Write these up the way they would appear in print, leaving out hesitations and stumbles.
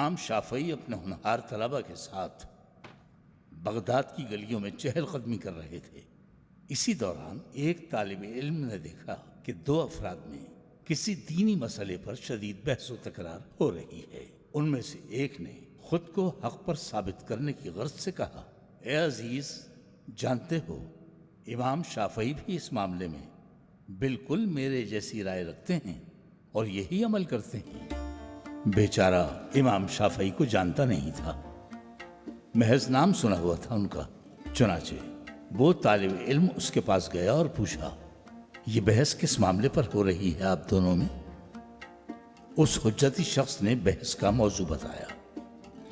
امام شافعی اپنے ہونہار طلبہ کے ساتھ بغداد کی گلیوں میں چہل قدمی کر رہے تھے۔ اسی دوران ایک طالب علم نے دیکھا کہ دو افراد میں کسی دینی مسئلے پر شدید بحث و تکرار ہو رہی ہے۔ ان میں سے ایک نے خود کو حق پر ثابت کرنے کی غرض سے کہا، اے عزیز، جانتے ہو امام شافعی بھی اس معاملے میں بالکل میرے جیسی رائے رکھتے ہیں اور یہی عمل کرتے ہیں۔ بیچارہ امام شافعی کو جانتا نہیں تھا، محض نام سنا ہوا تھا ان کا۔ چنانچہ وہ طالب علم اس کے پاس گیا اور پوچھا، یہ بحث کس معاملے پر ہو رہی ہے آپ دونوں میں؟ اس حجتی شخص نے بحث کا موضوع بتایا۔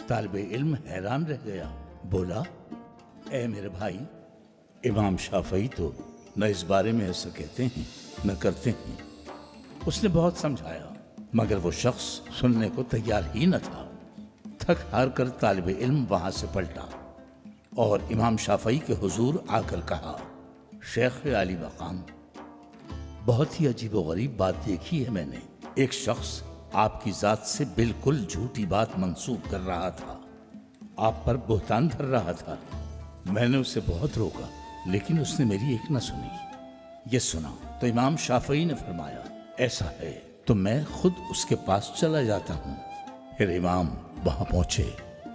طالب علم حیران رہ گیا، بولا، اے میرے بھائی، امام شافعی تو نہ اس بارے میں ایسا کہتے ہیں نہ کرتے ہیں۔ اس نے بہت سمجھایا مگر وہ شخص سننے کو تیار ہی نہ تھا۔ تھک ہار کر طالب علم وہاں سے پلٹا اور امام شافعی کے حضور آ کر کہا، شیخ عالی مقام، بہت ہی عجیب و غریب بات دیکھی ہے میں نے۔ ایک شخص آپ کی ذات سے بالکل جھوٹی بات منسوب کر رہا تھا، آپ پر بہتان دھر رہا تھا۔ میں نے اسے بہت روکا لیکن اس نے میری ایک نہ سنی۔ یہ سنا تو امام شافعی نے فرمایا، ایسا ہے تو میں خود اس کے پاس چلا جاتا ہوں۔ پھر امام وہاں پہنچے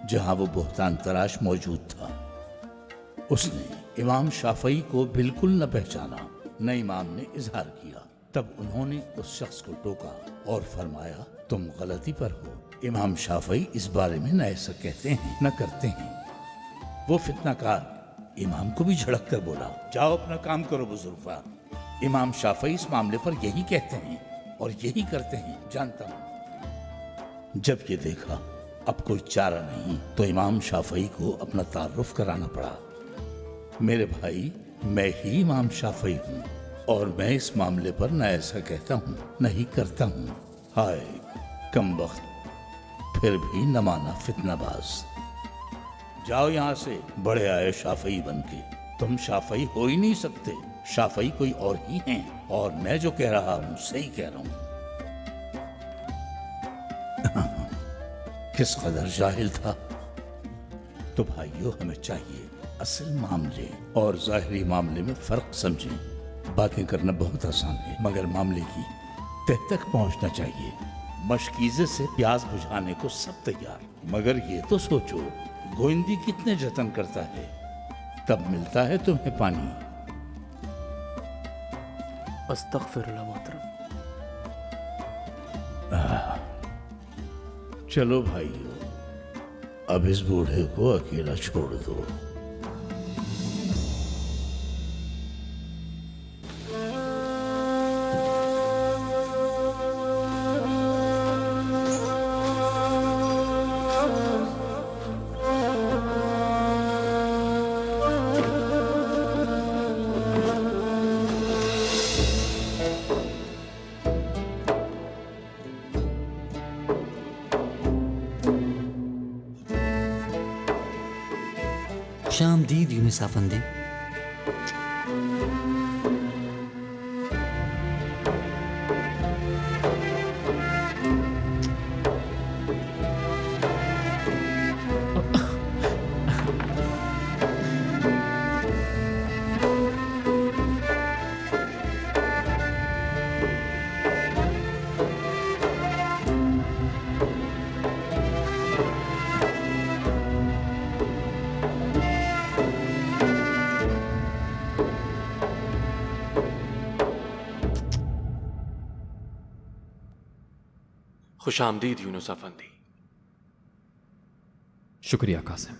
جہاں وہ بہتان تراش موجود تھا۔ اس نے امام شافعی کو بالکل نہ پہچانا، نہ امام نے اظہار کیا۔ تب انہوں نے اس شخص کو ٹوکا اور فرمایا، تم غلطی پر ہو، امام شافعی اس بارے میں نہ ایسا کہتے ہیں نہ کرتے ہیں۔ وہ فتنہ کار امام کو بھی جھڑک کر بولا، جاؤ اپنا کام کرو بزرگوار، امام شافعی اس معاملے پر یہی کہتے ہیں اور یہی کرتے ہیں، جانتا ہوں۔ جب یہ دیکھا اب کوئی چارہ نہیں تو امام شافعی کو اپنا تعارف کرانا پڑا۔ میرے بھائی، میں ہی امام شافعی ہوں اور میں اس معاملے پر نہ ایسا کہتا ہوں نہ ہی کرتا ہوں۔ ہائے کم بخت، پھر بھی نہ مانا فتنہ باز۔ جاؤ یہاں سے، بڑے آئے شافعی بن کے، تم شافعی ہو ہی نہیں سکتے، شافعی کوئی اور ہی ہیں اور میں جو کہہ رہا ہوں صحیح کہہ رہا ہوں۔ کس قدر جاہل تھا۔ تو بھائیو، ہمیں چاہیے اصل معاملے اور ظاہری معاملے میں فرق سمجھیں۔ باتیں کرنا بہت آسان ہے مگر معاملے کی تہ تک پہنچنا چاہیے۔ مشکیزے سے پیاس بجھانے کو سب تیار، مگر یہ تو سوچو گوئندی کتنے جتن کرتا ہے، تب ملتا ہے تمہیں پانی۔ استغفر اللہ محترم۔ چلو بھائیو، اب اس بوڑھے کو اکیلا چھوڑ دو۔ خوش آمدید یونس افندی۔ خوش آمدید یونس افندی۔ شکریہ قاسم۔